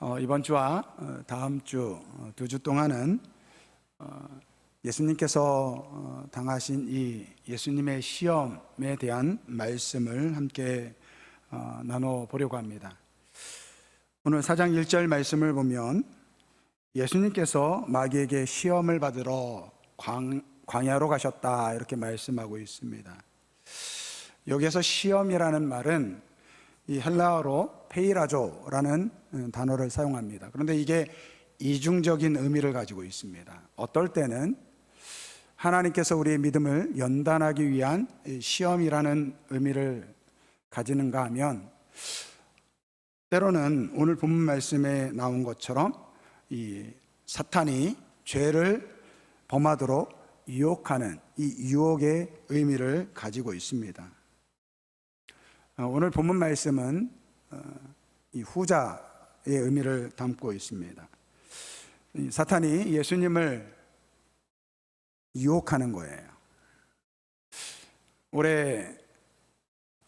이번 주와 다음 주 2주 동안은 예수님께서 당하신 이 예수님의 시험에 대한 말씀을 함께 나눠보려고 합니다. 오늘 4장 1절 말씀을 보면 예수님께서 마귀에게 시험을 받으러 광야로 가셨다 이렇게 말씀하고 있습니다. 여기에서 시험이라는 말은 이 헬라어로 페이라조라는 단어를 사용합니다. 그런데 이게 이중적인 의미를 가지고 있습니다. 어떨 때는 하나님께서 우리의 믿음을 연단하기 위한 시험이라는 의미를 가지는가 하면, 때로는 오늘 본문 말씀에 나온 것처럼 이 사탄이 죄를 범하도록 유혹하는 이 유혹의 의미를 가지고 있습니다. 오늘 본문 말씀은 이 후자의 의미를 담고 있습니다. 사탄이 예수님을 유혹하는 거예요.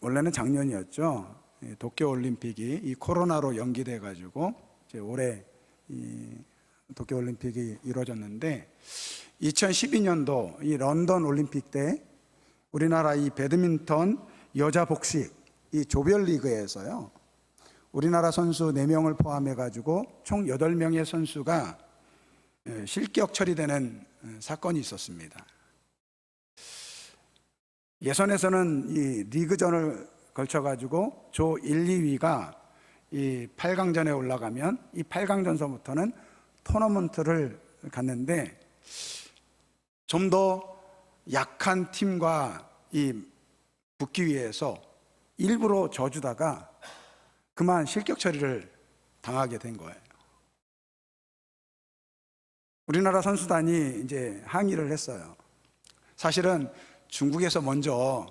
원래는 작년이었죠. 도쿄올림픽이 이 코로나로 연기돼 가지고 이제 올해 이 도쿄올림픽이 이루어졌는데, 2012년도 이 런던 올림픽 때 우리나라 이 배드민턴 여자 복식 이 조별리그에서요, 우리나라 선수 4명을 포함해 가지고 총 8명의 선수가 실격 처리되는 사건이 있었습니다. 예선에서는 이 리그전을 걸쳐 가지고 조 1, 2위가 이 8강전에 올라가면 이 8강전서부터는 토너먼트를 갔는데, 좀 더 약한 팀과 이 붙기 위해서 일부러 져주다가 그만 실격 처리를 당하게 된 거예요. 우리나라 선수단이 이제 항의를 했어요. 사실은 중국에서 먼저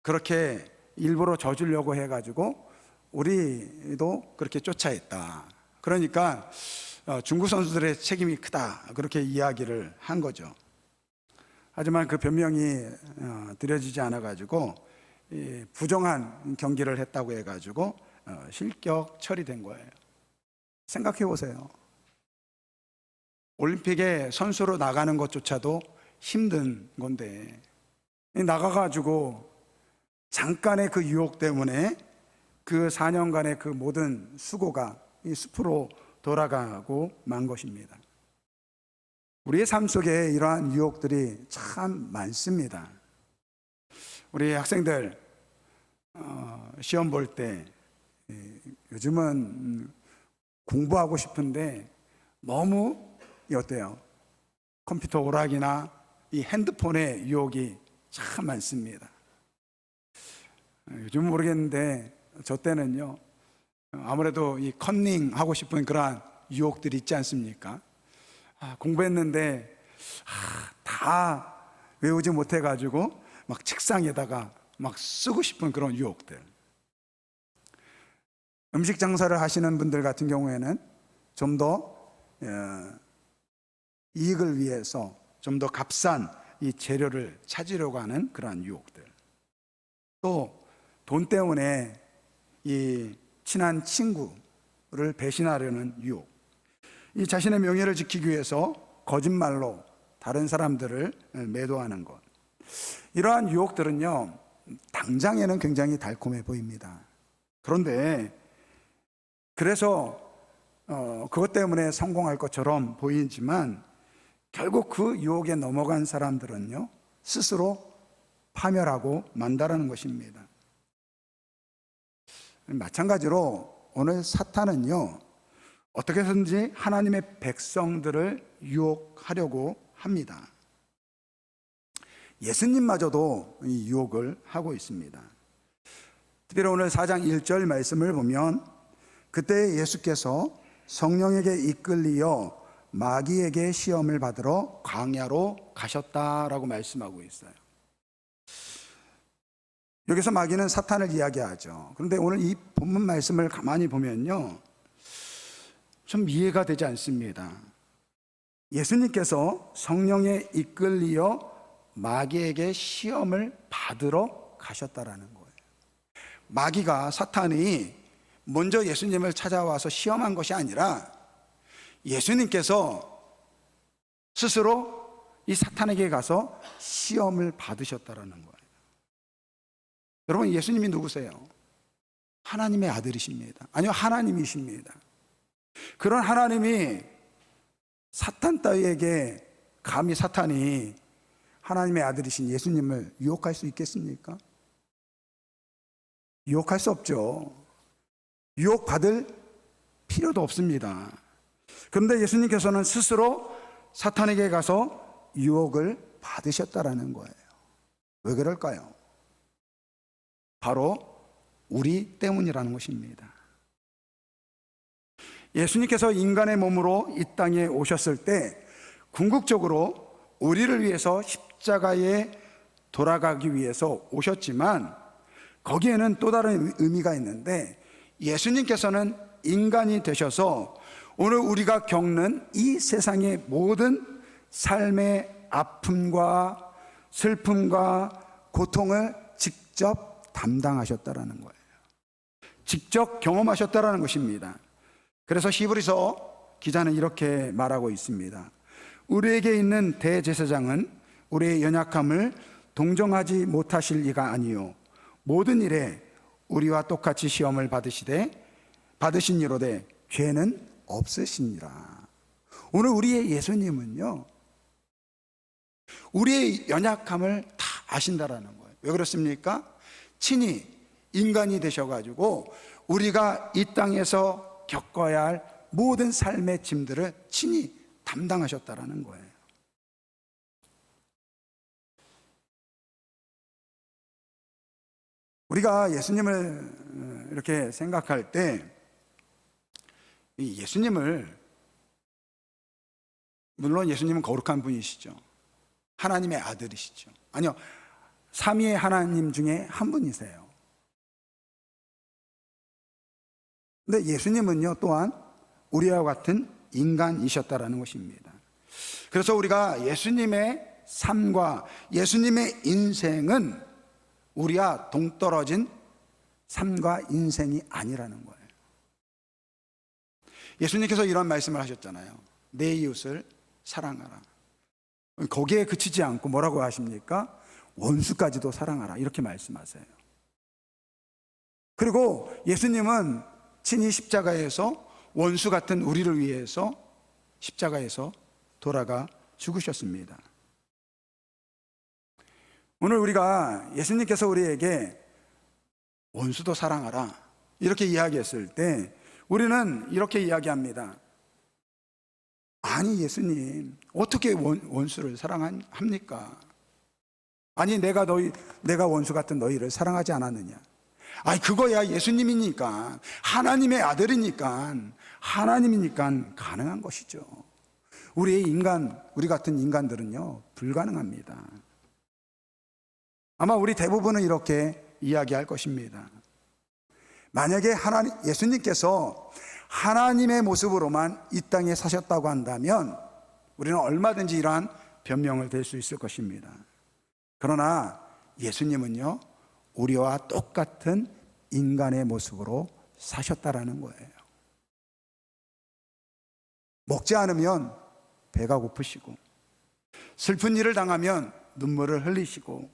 그렇게 일부러 져주려고 해가지고 우리도 그렇게 쫓아했다. 그러니까 중국 선수들의 책임이 크다, 그렇게 이야기를 한 거죠. 하지만 그 변명이 드려지지 않아가지고 부정한 경기를 했다고 해가지고 실격 처리된 거예요. 생각해 보세요. 올림픽에 선수로 나가는 것조차도 힘든 건데, 나가가지고 잠깐의 그 유혹 때문에 그 4년간의 그 모든 수고가 이 숲으로 돌아가고 만 것입니다. 우리의 삶 속에 이러한 유혹들이 참 많습니다. 우리 학생들 시험 볼 때 요즘은 공부하고 싶은데 너무 어때요? 컴퓨터 오락이나 이 핸드폰의 유혹이 참 많습니다. 요즘 모르겠는데 저 때는요, 아무래도 이 컨닝 하고 싶은 그러한 유혹들이 있지 않습니까? 공부했는데 다 외우지 못해가지고 막 책상에다가 막 쓰고 싶은 그런 유혹들. 음식 장사를 하시는 분들 같은 경우에는 좀 더 이익을 위해서 좀 더 값싼 이 재료를 찾으려고 하는 그러한 유혹들. 또 돈 때문에 이 친한 친구를 배신하려는 유혹. 이 자신의 명예를 지키기 위해서 거짓말로 다른 사람들을 매도하는 것. 이러한 유혹들은요, 당장에는 굉장히 달콤해 보입니다. 그런데 그래서 그것 때문에 성공할 것처럼 보이지만, 결국 그 유혹에 넘어간 사람들은요, 스스로 파멸하고 만다라는 것입니다. 마찬가지로 오늘 사탄은요, 어떻게 해서든지 하나님의 백성들을 유혹하려고 합니다. 예수님마저도 이 유혹을 하고 있습니다. 특별히 오늘 4장 1절 말씀을 보면, 그때 예수께서 성령에게 이끌리어 마귀에게 시험을 받으러 광야로 가셨다라고 말씀하고 있어요. 여기서 마귀는 사탄을 이야기하죠. 그런데 오늘 이 본문 말씀을 가만히 보면요, 좀 이해가 되지 않습니다. 예수님께서 성령에 이끌리어 마귀에게 시험을 받으러 가셨다라는 거예요. 마귀가, 사탄이 먼저 예수님을 찾아와서 시험한 것이 아니라 예수님께서 스스로 이 사탄에게 가서 시험을 받으셨다라는 거예요. 여러분, 예수님이 누구세요? 하나님의 아들이십니다. 아니요, 하나님이십니다. 그런 하나님이 사탄 따위에게 감히 사탄이 하나님의 아들이신 예수님을 유혹할 수 있겠습니까? 유혹할 수 없죠. 유혹받을 필요도 없습니다. 그런데 예수님께서는 스스로 사탄에게 가서 유혹을 받으셨다라는 거예요. 왜 그럴까요? 바로 우리 때문이라는 것입니다. 예수님께서 인간의 몸으로 이 땅에 오셨을 때 궁극적으로 우리를 위해서 십자가에 돌아가기 위해서 오셨지만 거기에는 또 다른 의미가 있는데, 예수님께서는 인간이 되셔서 오늘 우리가 겪는 이 세상의 모든 삶의 아픔과 슬픔과 고통을 직접 담당하셨다라는 거예요. 직접 경험하셨다라는 것입니다. 그래서 히브리서 기자는 이렇게 말하고 있습니다. 우리에게 있는 대제사장은 우리의 연약함을 동정하지 못하실 이가 아니요 모든 일에 우리와 똑같이 시험을 받으신 이로되 죄는 없으시니라. 오늘 우리의 예수님은요, 우리의 연약함을 다 아신다라는 거예요. 왜 그렇습니까? 친히 인간이 되셔가지고 우리가 이 땅에서 겪어야 할 모든 삶의 짐들을 친히 담당하셨다라는 거예요. 우리가 예수님을 이렇게 생각할 때, 이 예수님을, 물론 예수님은 거룩한 분이시죠. 하나님의 아들이시죠. 아니요, 삼위의 하나님 중에 한 분이세요. 근데 예수님은요, 또한 우리와 같은 인간이셨다라는 것입니다. 그래서 우리가 예수님의 삶과 예수님의 인생은 우리와 동떨어진 삶과 인생이 아니라는 거예요. 예수님께서 이런 말씀을 하셨잖아요. 내 이웃을 사랑하라. 거기에 그치지 않고 뭐라고 하십니까? 원수까지도 사랑하라, 이렇게 말씀하세요. 그리고 예수님은 친히 십자가에서 원수 같은 우리를 위해서 십자가에서 돌아가 죽으셨습니다. 오늘 우리가 예수님께서 우리에게 원수도 사랑하라 이렇게 이야기했을 때 우리는 이렇게 이야기합니다. 아니, 예수님, 어떻게 원수를 사랑합니까? 아니, 내가 원수 같은 너희를 사랑하지 않았느냐? 아니, 그거야 예수님이니까, 하나님의 아들이니까, 하나님이니까 가능한 것이죠. 우리 같은 인간들은요, 불가능합니다. 아마 우리 대부분은 이렇게 이야기할 것입니다. 만약에 예수님께서 하나님의 모습으로만 이 땅에 사셨다고 한다면 우리는 얼마든지 이러한 변명을 댈 수 있을 것입니다. 그러나 예수님은요, 우리와 똑같은 인간의 모습으로 사셨다라는 거예요. 먹지 않으면 배가 고프시고, 슬픈 일을 당하면 눈물을 흘리시고,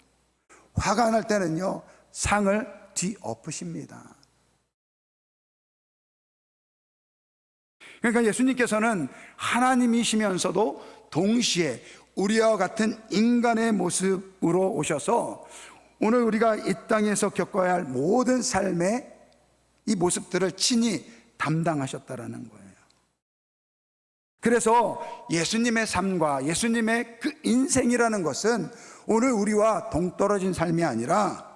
화가 날 때는요, 상을 뒤엎으십니다. 그러니까 예수님께서는 하나님이시면서도 동시에 우리와 같은 인간의 모습으로 오셔서 오늘 우리가 이 땅에서 겪어야 할 모든 삶의 이 모습들을 친히 담당하셨다라는 거예요. 그래서 예수님의 삶과 예수님의 그 인생이라는 것은 오늘 우리와 동떨어진 삶이 아니라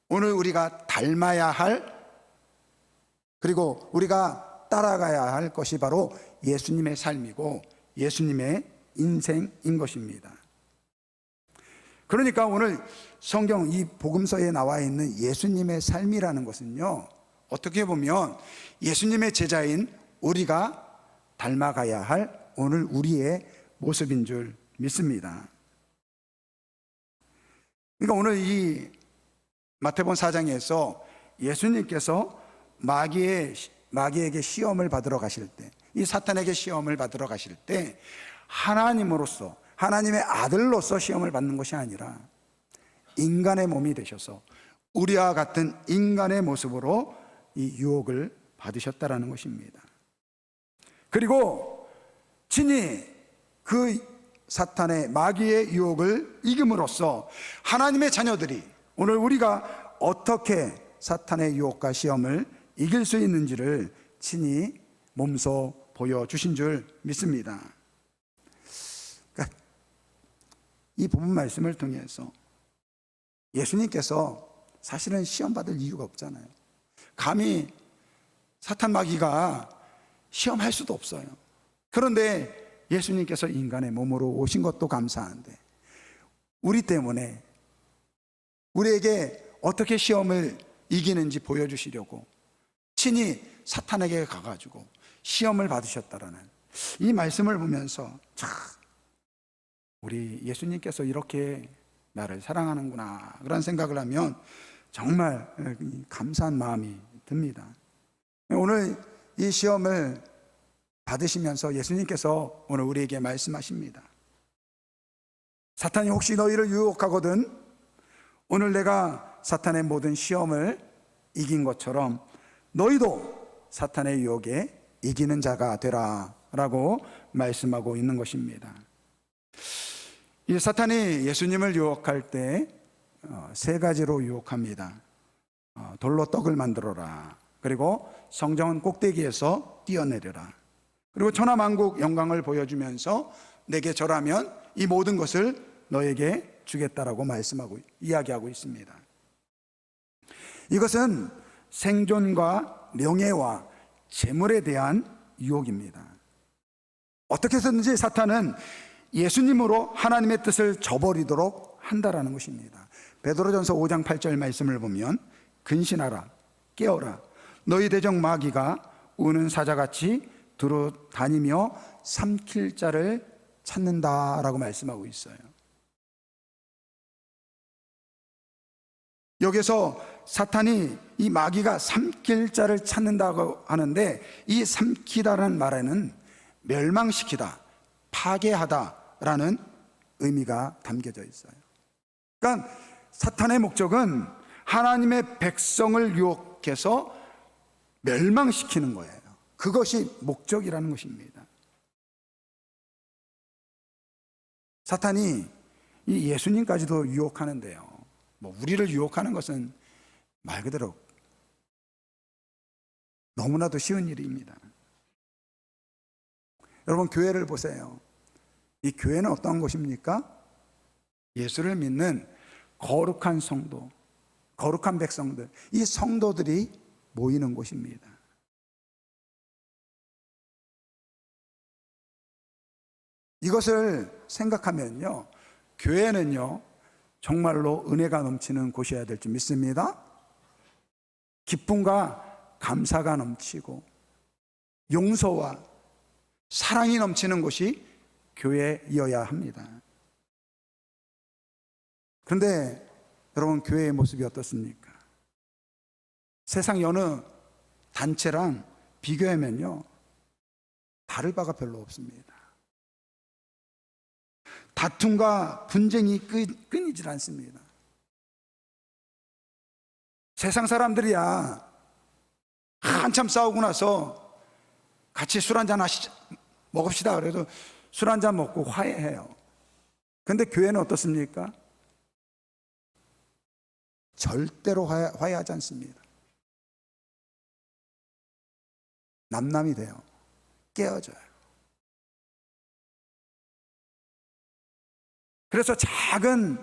오늘 우리가 닮아야 할, 그리고 우리가 따라가야 할 것이 바로 예수님의 삶이고 예수님의 인생인 것입니다. 그러니까 오늘 성경 이 복음서에 나와 있는 예수님의 삶이라는 것은요, 어떻게 보면 예수님의 제자인 우리가 닮아가야 할 오늘 우리의 모습인 줄 믿습니다. 그러니까 오늘 이 마태복음 4장에서 예수님께서 마귀에게 시험을 받으러 가실 때, 이 사탄에게 시험을 받으러 가실 때 하나님으로서, 하나님의 아들로서 시험을 받는 것이 아니라 인간의 몸이 되셔서 우리와 같은 인간의 모습으로 이 유혹을 받으셨다라는 것입니다. 그리고 친히 그 사탄의 마귀의 유혹을 이김으로써 하나님의 자녀들이 오늘 우리가 어떻게 사탄의 유혹과 시험을 이길 수 있는지를 친히 몸소 보여주신 줄 믿습니다. 그러니까 이 본문 말씀을 통해서 예수님께서 사실은 시험 받을 이유가 없잖아요. 감히 사탄 마귀가 시험할 수도 없어요. 그런데 예수님께서 인간의 몸으로 오신 것도 감사한데 우리 때문에 우리에게 어떻게 시험을 이기는지 보여주시려고 친히 사탄에게 가가지고 시험을 받으셨다라는 이 말씀을 보면서 참 우리 예수님께서 이렇게 나를 사랑하는구나 그런 생각을 하면 정말 감사한 마음이 듭니다. 오늘 이 시험을 받으시면서 예수님께서 오늘 우리에게 말씀하십니다. 사탄이 혹시 너희를 유혹하거든 오늘 내가 사탄의 모든 시험을 이긴 것처럼 너희도 사탄의 유혹에 이기는 자가 되라 라고 말씀하고 있는 것입니다. 이 사탄이 예수님을 유혹할 때 세 가지로 유혹합니다. 돌로 떡을 만들어라. 그리고 성전 꼭대기에서 뛰어내려라. 그리고 천하만국 영광을 보여주면서 내게 절하면 이 모든 것을 너에게 주겠다라고 이야기하고 있습니다. 이것은 생존과 명예와 재물에 대한 유혹입니다. 어떻게 해서든지 사탄은 예수님으로 하나님의 뜻을 저버리도록 한다라는 것입니다. 베드로전서 5장 8절 말씀을 보면 근신하라 깨어라 너희 대적 마귀가 우는 사자같이 두루 다니며 삼킬 자를 찾는다라고 말씀하고 있어요. 여기서 사탄이 이 마귀가 삼킬 자를 찾는다고 하는데 이 삼키다라는 말에는 멸망시키다, 파괴하다라는 의미가 담겨져 있어요. 그러니까 사탄의 목적은 하나님의 백성을 유혹해서 멸망시키는 거예요. 그것이 목적이라는 것입니다. 사탄이 이 예수님까지도 유혹하는데요. 우리를 유혹하는 것은 말 그대로 너무나도 쉬운 일입니다. 여러분 교회를 보세요. 이 교회는 어떤 곳입니까? 예수를 믿는 거룩한 성도, 거룩한 백성들, 이 성도들이 모이는 곳입니다. 이것을 생각하면요, 교회는요 정말로 은혜가 넘치는 곳이어야 될 줄 믿습니다. 기쁨과 감사가 넘치고 용서와 사랑이 넘치는 곳이 교회이어야 합니다. 그런데 여러분 교회의 모습이 어떻습니까? 세상 여느 단체랑 비교하면요 다를 바가 별로 없습니다. 다툼과 분쟁이 끊이질 않습니다. 세상 사람들이야 한참 싸우고 나서 같이 술 한잔 먹읍시다 그래도 술 한잔 먹고 화해해요. 그런데 교회는 어떻습니까? 절대로 화해하지 않습니다. 남남이 돼요. 깨어져요. 그래서 작은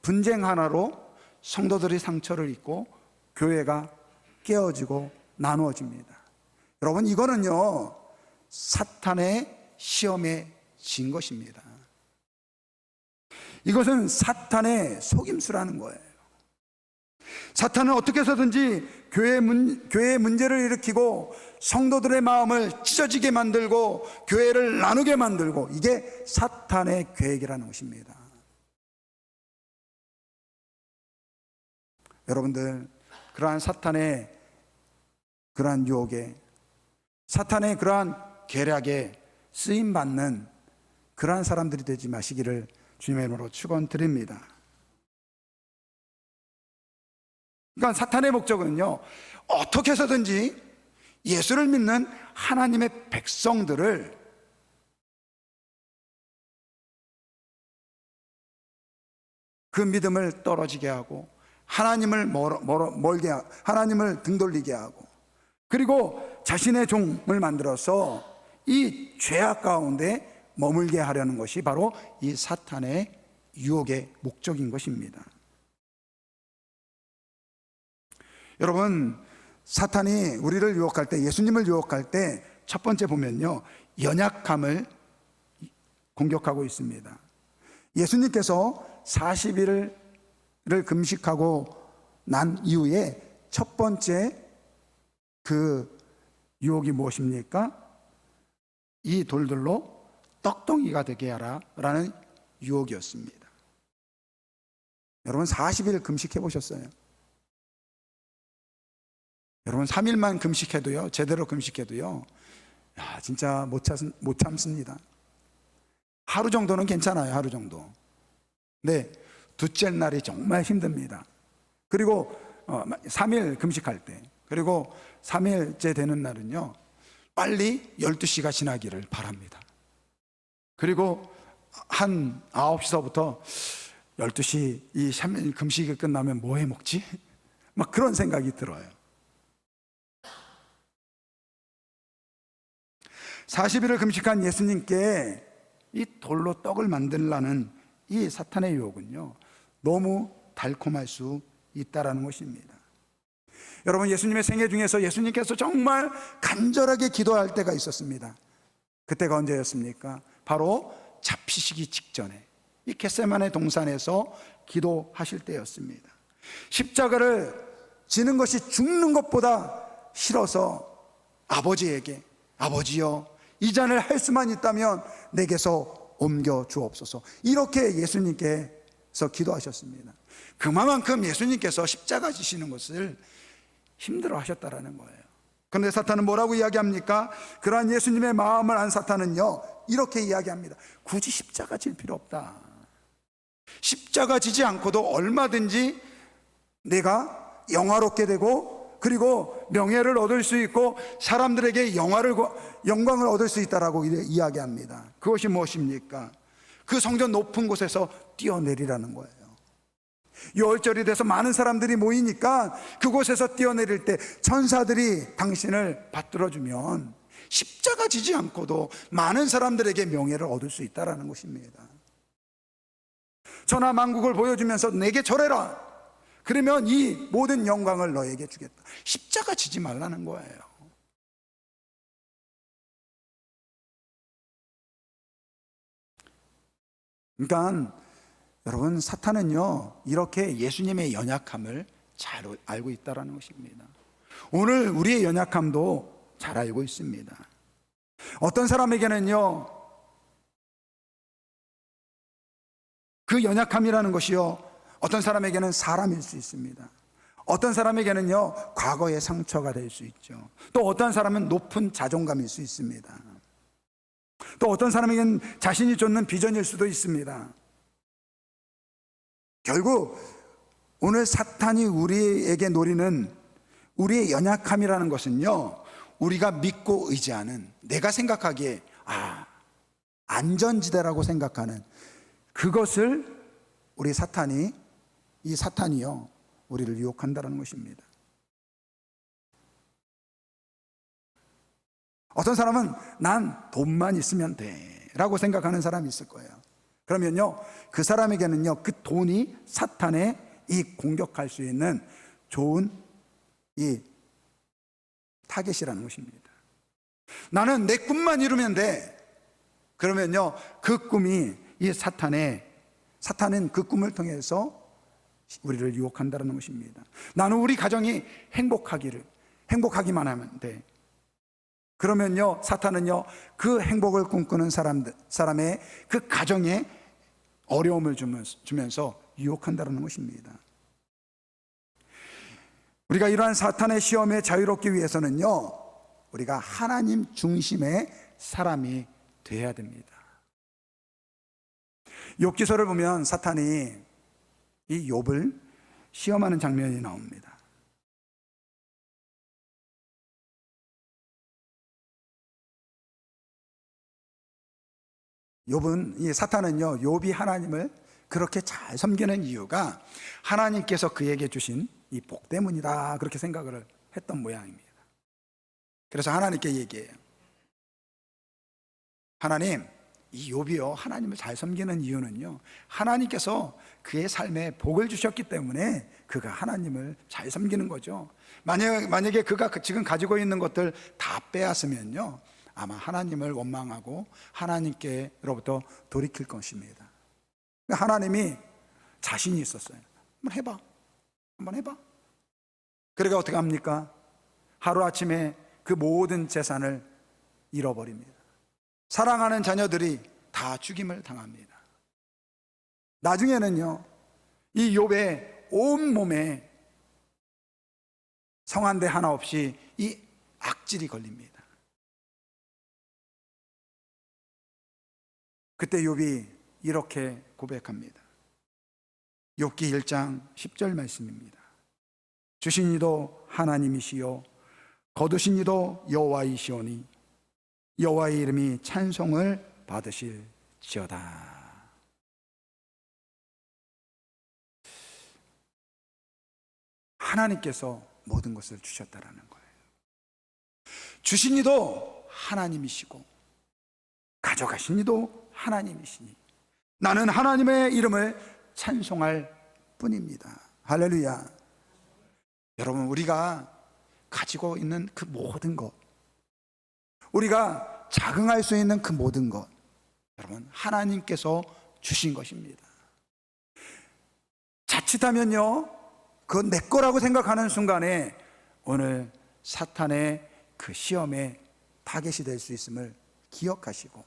분쟁 하나로 성도들이 상처를 입고 교회가 깨어지고 나누어집니다. 여러분 이거는요 사탄의 시험에 진 것입니다. 이것은 사탄의 속임수라는 거예요. 사탄은 어떻게 해서든지 교회의 문제를 일으키고 성도들의 마음을 찢어지게 만들고 교회를 나누게 만들고 이게 사탄의 계획이라는 것입니다. 여러분들 그러한 사탄의 그러한 유혹에, 사탄의 그러한 계략에 쓰임받는 그러한 사람들이 되지 마시기를 주님의 이름으로 축원드립니다. 그러니까 사탄의 목적은요, 어떻게 해서든지 예수를 믿는 하나님의 백성들을 그 믿음을 떨어지게 하고 하나님을 하나님을 등돌리게 하고, 그리고 자신의 종을 만들어서 이 죄악 가운데 머물게 하려는 것이 바로 이 사탄의 유혹의 목적인 것입니다. 여러분, 사탄이 우리를 유혹할 때, 예수님을 유혹할 때 첫 번째 보면요, 연약함을 공격하고 있습니다. 예수님께서 40일을 금식하고 난 이후에 첫 번째 그 유혹이 무엇입니까? 이 돌들로 떡덩이가 되게 하라 라는 유혹이었습니다. 여러분, 40일 금식해 보셨어요? 여러분, 3일만 금식해도요, 제대로 금식해도요, 진짜 못 참습니다. 하루 정도는 괜찮아요. 하루 정도. 네, 둘째 날이 정말 힘듭니다. 그리고 3일 금식할 때, 그리고 3일째 되는 날은요, 빨리 12시가 지나기를 바랍니다. 그리고 한 9시서부터 12시 이 3일 금식이 끝나면 뭐 해 먹지? 막 그런 생각이 들어요. 40일을 금식한 예수님께 이 돌로 떡을 만들라는 이 사탄의 유혹은요, 너무 달콤할 수 있다라는 것입니다. 여러분, 예수님의 생애 중에서 예수님께서 정말 간절하게 기도할 때가 있었습니다. 그때가 언제였습니까? 바로 잡히시기 직전에 이 겟세마네 동산에서 기도하실 때였습니다. 십자가를 지는 것이 죽는 것보다 싫어서 아버지에게, 아버지여, 이 잔을 할 수만 있다면 내게서 옮겨 주옵소서, 이렇게 예수님께서 기도하셨습니다. 그만큼 예수님께서 십자가 지시는 것을 힘들어 하셨다라는 거예요. 그런데 사탄은 뭐라고 이야기합니까? 그러한 예수님의 마음을 안 사탄은요, 이렇게 이야기합니다. 굳이 십자가 질 필요 없다. 십자가 지지 않고도 얼마든지 내가 영화롭게 되고, 그리고 명예를 얻을 수 있고 사람들에게 영광을 얻을 수 있다라고 이야기합니다. 그것이 무엇입니까? 그 성전 높은 곳에서 뛰어내리라는 거예요. 유월절이 돼서 많은 사람들이 모이니까 그곳에서 뛰어내릴 때 천사들이 당신을 받들어주면 십자가 지지 않고도 많은 사람들에게 명예를 얻을 수 있다는 것입니다. 천하만국을 보여주면서 내게 절해라, 그러면 이 모든 영광을 너에게 주겠다. 십자가 지지 말라는 거예요. 그러니까 여러분, 사탄은요, 이렇게 예수님의 연약함을 잘 알고 있다는 것입니다. 오늘 우리의 연약함도 잘 알고 있습니다. 어떤 사람에게는요, 그 연약함이라는 것이요, 어떤 사람에게는 사람일 수 있습니다. 어떤 사람에게는요, 과거의 상처가 될 수 있죠. 또 어떤 사람은 높은 자존감일 수 있습니다. 또 어떤 사람에게는 자신이 쫓는 비전일 수도 있습니다. 결국 오늘 사탄이 우리에게 노리는 우리의 연약함이라는 것은요, 우리가 믿고 의지하는, 내가 생각하기에 안전지대라고 생각하는 그것을 이 사탄이요, 우리를 유혹한다는 것입니다. 어떤 사람은 난 돈만 있으면 돼 라고 생각하는 사람이 있을 거예요. 그러면요, 그 사람에게는요, 그 돈이 사탄의 이 공격할 수 있는 좋은 이 타겟이라는 것입니다. 나는 내 꿈만 이루면 돼. 그러면요, 그 꿈이 이 사탄은 그 꿈을 통해서 우리를 유혹한다는 것입니다. 나는 우리 가정이 행복하기만 하면 돼. 그러면요, 사탄은요, 그 행복을 꿈꾸는 사람의 그 가정에 어려움을 주면서 유혹한다는 것입니다. 우리가 이러한 사탄의 시험에 자유롭기 위해서는요, 우리가 하나님 중심의 사람이 되어야 됩니다. 욥기서를 보면 사탄이 이 욥을 시험하는 장면이 나옵니다. 이 사탄은요, 욥이 하나님을 그렇게 잘 섬기는 이유가 하나님께서 그에게 주신 이 복 때문이다, 그렇게 생각을 했던 모양입니다. 그래서 하나님께 얘기해요. 하나님, 이 욥이요, 하나님을 잘 섬기는 이유는요, 하나님께서 그의 삶에 복을 주셨기 때문에 그가 하나님을 잘 섬기는 거죠. 만약에 그가 지금 가지고 있는 것들 다 빼앗으면요, 아마 하나님을 원망하고 하나님께로부터 돌이킬 것입니다. 하나님이 자신이 있었어요. 한번 해봐. 그러니까 어떻게 합니까? 하루아침에 그 모든 재산을 잃어버립니다. 사랑하는 자녀들이 다 죽임을 당합니다. 나중에는요, 이 욥의 온몸에 성한데 하나 없이 이 악질이 걸립니다. 그때 욥이 이렇게 고백합니다. 욥기 1장 10절 말씀입니다. 주신 이도 하나님이시요 거두신 이도 여호와이시오니 여호와의 이름이 찬송을 받으실지어다. 하나님께서 모든 것을 주셨다라는 거예요. 주신 이도 하나님이시고 가져가신 이도 하나님이시니 나는 하나님의 이름을 찬송할 뿐입니다. 할렐루야. 여러분, 우리가 가지고 있는 그 모든 것, 우리가 자긍할 수 있는 그 모든 것, 여러분, 하나님께서 주신 것입니다. 자칫하면요, 그건 내 거라고 생각하는 순간에 오늘 사탄의 그 시험에 타겟이 될 수 있음을 기억하시고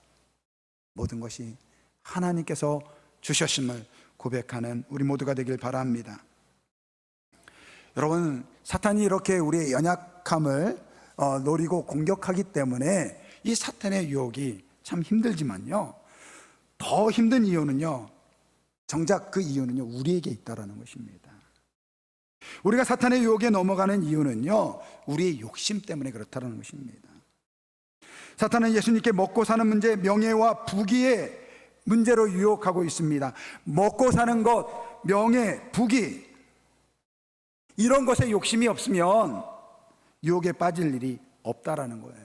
모든 것이 하나님께서 주셨음을 고백하는 우리 모두가 되길 바랍니다. 여러분, 사탄이 이렇게 우리의 연약함을 노리고 공격하기 때문에 이 사탄의 유혹이 참 힘들지만요, 더 힘든 이유는요, 정작 그 이유는요, 우리에게 있다라는 것입니다. 우리가 사탄의 유혹에 넘어가는 이유는요, 우리의 욕심 때문에 그렇다는 것입니다. 사탄은 예수님께 먹고 사는 문제, 명예와 부귀의 문제로 유혹하고 있습니다. 먹고 사는 것, 명예, 부귀, 이런 것에 욕심이 없으면 유혹에 빠질 일이 없다라는 거예요.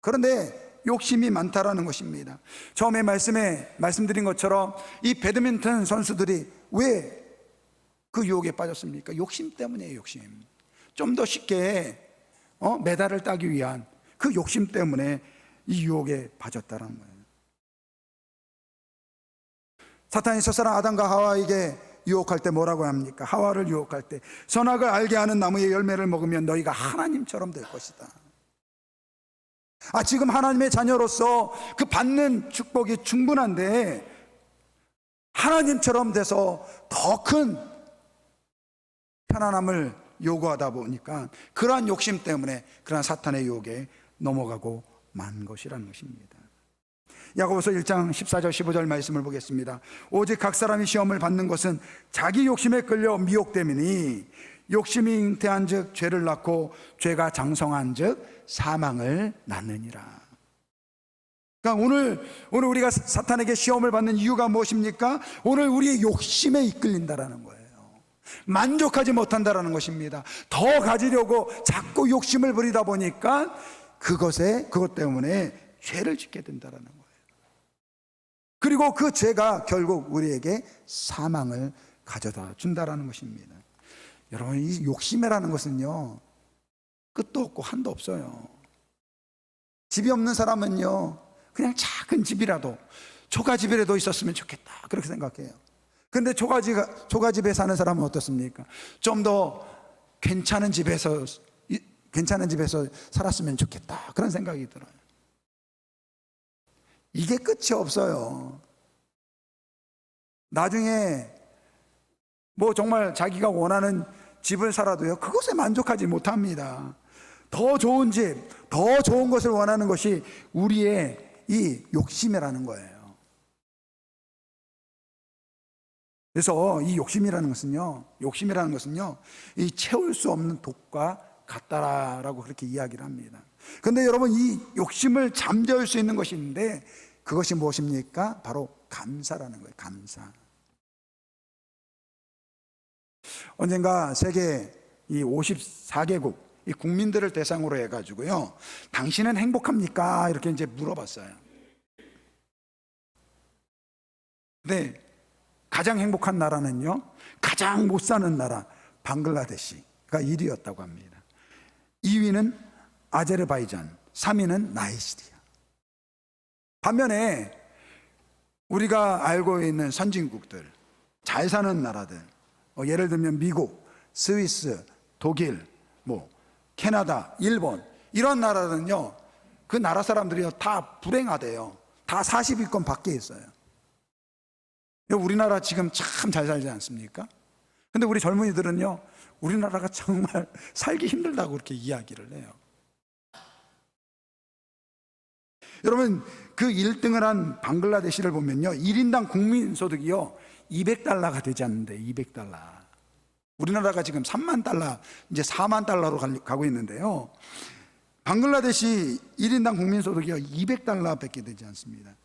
그런데 욕심이 많다라는 것입니다. 처음에 말씀드린 것처럼 이 배드민턴 선수들이 왜 그 유혹에 빠졌습니까? 욕심 때문이에요. 욕심. 좀 더 쉽게 메달을 따기 위한 그 욕심 때문에 이 유혹에 빠졌다는 거예요. 사탄이 첫사랑 아담과 하와에게 유혹할 때 뭐라고 합니까? 하와를 유혹할 때 선악을 알게 하는 나무의 열매를 먹으면 너희가 하나님처럼 될 것이다. 지금 하나님의 자녀로서 그 받는 축복이 충분한데 하나님처럼 돼서 더 큰 편안함을 요구하다 보니까 그러한 욕심 때문에 그러한 사탄의 유혹에 넘어가고 만 것이라는 것입니다. 야고보서 1장 14절 15절 말씀을 보겠습니다. 오직 각 사람이 시험을 받는 것은 자기 욕심에 끌려 미혹됨이니 욕심이 잉태한 즉 죄를 낳고 죄가 장성한 즉 사망을 낳느니라. 그러니까 오늘 우리가 사탄에게 시험을 받는 이유가 무엇입니까? 오늘 우리의 욕심에 이끌린다라는 거예요. 만족하지 못한다라는 것입니다. 더 가지려고 자꾸 욕심을 부리다 보니까 그것 때문에 죄를 짓게 된다라는 거예요. 그리고 그 죄가 결국 우리에게 사망을 가져다 준다라는 것입니다. 여러분, 이 욕심이라는 것은요, 끝도 없고 한도 없어요. 집이 없는 사람은요, 그냥 작은 집이라도 초가집이라도 있었으면 좋겠다, 그렇게 생각해요. 근데 초가집에 사는 사람은 어떻습니까? 좀 더 괜찮은 집에서 살았으면 좋겠다, 그런 생각이 들어요. 이게 끝이 없어요. 나중에 뭐 정말 자기가 원하는 집을 살아도요, 그것에 만족하지 못합니다. 더 좋은 집, 더 좋은 것을 원하는 것이 우리의 이 욕심이라는 거예요. 그래서 이 욕심이라는 것은요, 이 채울 수 없는 독과 같다라고 그렇게 이야기를 합니다. 그런데 여러분, 이 욕심을 잠재울 수 있는 것이 있는데 그것이 무엇입니까? 바로 감사라는 거예요. 감사. 언젠가 세계 이 54개국 이 국민들을 대상으로 해가지고요, 당신은 행복합니까? 이렇게 이제 물어봤어요. 근데 가장 행복한 나라는요, 가장 못 사는 나라 방글라데시가 1위였다고 합니다. 2위는 아제르바이잔, 3위는 나이지리아. 반면에 우리가 알고 있는 선진국들, 잘 사는 나라들, 예를 들면 미국, 스위스, 독일, 캐나다, 일본, 이런 나라는요, 그 나라 사람들이 다 불행하대요. 다 40위권 밖에 있어요. 우리나라 지금 참 잘 살지 않습니까? 근데 우리 젊은이들은요, 우리나라가 정말 살기 힘들다고 그렇게 이야기를 해요. 여러분, 그 1등을 한 방글라데시를 보면요, 1인당 국민소득이요 200달러가 되지 않는데, 200달러. 우리나라가 지금 3만 달러, 이제 4만 달러로 가고 있는데요, 방글라데시 1인당 국민소득이요 200달러밖에 되지 않습니다.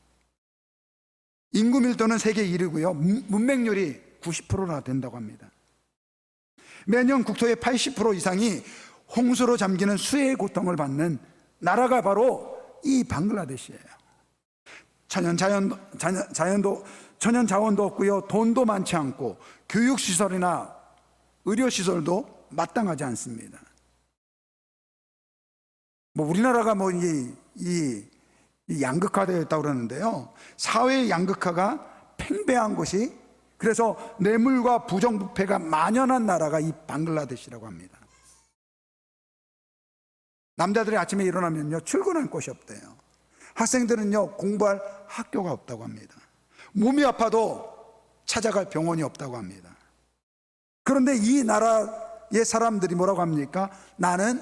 인구 밀도는 세계 1위고요, 문맹률이 90%나 된다고 합니다. 매년 국토의 80% 이상이 홍수로 잠기는 수해의 고통을 받는 나라가 바로 이 방글라데시예요. 천연 자원도 없고요, 돈도 많지 않고, 교육시설이나 의료시설도 마땅하지 않습니다. 우리나라가 이 양극화되어 있다고 그러는데요, 사회의 양극화가 팽배한 곳이, 그래서 뇌물과 부정부패가 만연한 나라가 이 방글라데시라고 합니다. 남자들이 아침에 일어나면요, 출근할 곳이 없대요. 학생들은요, 공부할 학교가 없다고 합니다. 몸이 아파도 찾아갈 병원이 없다고 합니다. 그런데 이 나라의 사람들이 뭐라고 합니까? 나는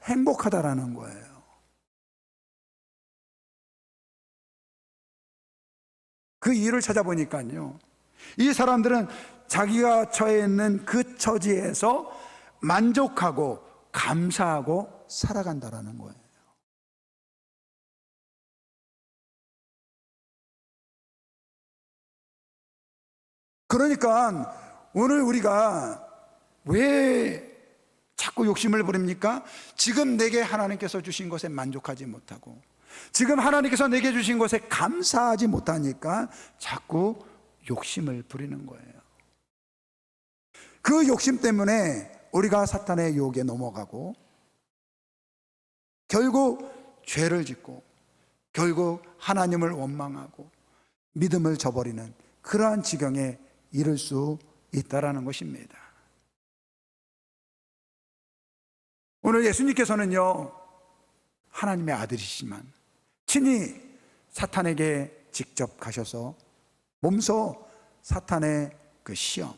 행복하다라는 거예요. 그 이유를 찾아보니까요, 이 사람들은 자기가 처해 있는 그 처지에서 만족하고 감사하고 살아간다라는 거예요. 그러니까 오늘 우리가 왜 자꾸 욕심을 부립니까? 지금 내게 하나님께서 주신 것에 만족하지 못하고, 지금 하나님께서 내게 주신 것에 감사하지 못하니까 자꾸 욕심을 부리는 거예요. 그 욕심 때문에 우리가 사탄의 유혹에 넘어가고, 결국 죄를 짓고, 결국 하나님을 원망하고 믿음을 저버리는 그러한 지경에 이를 수 있다라는 것입니다. 오늘 예수님께서는요, 하나님의 아들이시지만 친히 사탄에게 직접 가셔서 몸소 사탄의 그 시험,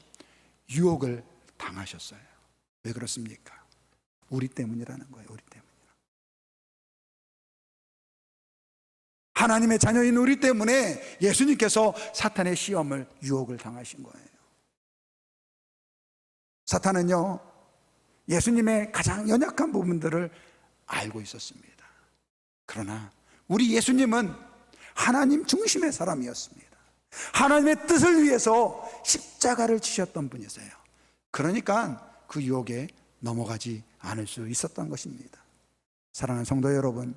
유혹을 당하셨어요. 왜 그렇습니까? 우리 때문이라는 거예요. 우리 때문에. 하나님의 자녀인 우리 때문에 예수님께서 사탄의 시험을, 유혹을 당하신 거예요. 사탄은요, 예수님의 가장 연약한 부분들을 알고 있었습니다. 그러나 우리 예수님은 하나님 중심의 사람이었습니다. 하나님의 뜻을 위해서 십자가를 지셨던 분이세요. 그러니까 그 유혹에 넘어가지 않을 수 있었던 것입니다. 사랑하는 성도 여러분,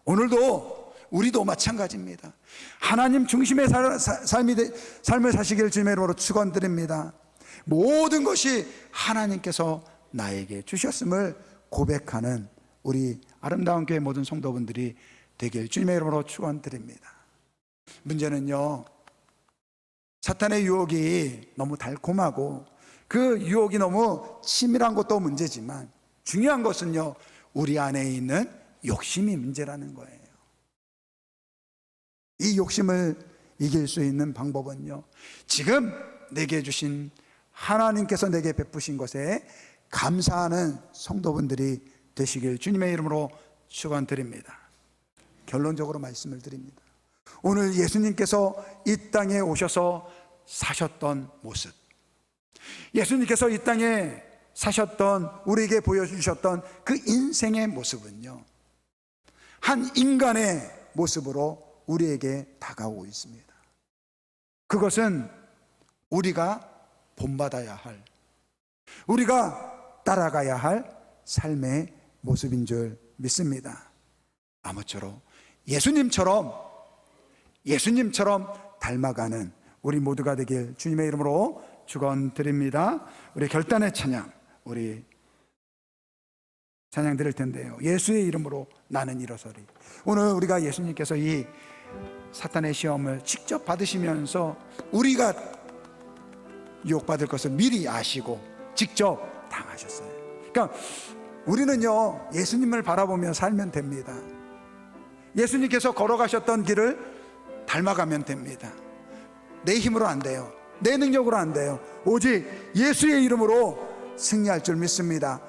오늘도 우리도 마찬가지입니다. 하나님 중심의 삶을 사시길 주님의 이름으로 축원드립니다. 모든 것이 하나님께서 나에게 주셨음을 고백하는 우리 아름다운 교회 모든 성도분들이 되길 주님의 이름으로 축원드립니다. 문제는요, 사탄의 유혹이 너무 달콤하고 그 유혹이 너무 치밀한 것도 문제지만, 중요한 것은요, 우리 안에 있는 욕심이 문제라는 거예요. 이 욕심을 이길 수 있는 방법은요, 지금 내게 주신, 하나님께서 내게 베푸신 것에 감사하는 성도분들이 되시길 주님의 이름으로 축원드립니다. 결론적으로 말씀을 드립니다. 오늘 예수님께서 이 땅에 오셔서 사셨던 모습, 예수님께서 이 땅에 사셨던, 우리에게 보여주셨던 그 인생의 모습은요, 한 인간의 모습으로 우리에게 다가오고 있습니다. 그것은 우리가 본받아야 할, 우리가 따라가야 할 삶의 모습인 줄 믿습니다. 아무쪼록 예수님처럼 닮아가는 우리 모두가 되길 주님의 이름으로 축원드립니다. 우리 결단의 찬양, 우리 찬양 드릴 텐데요. 예수의 이름으로 나는 일어서리. 오늘 우리가 예수님께서 이 사탄의 시험을 직접 받으시면서 우리가 유혹받을 것을 미리 아시고 직접 당하셨어요. 그러니까 우리는요, 예수님을 바라보며 살면 됩니다. 예수님께서 걸어가셨던 길을 닮아가면 됩니다. 내 힘으로 안 돼요. 내 능력으로 안 돼요. 오직 예수의 이름으로 승리할 줄 믿습니다.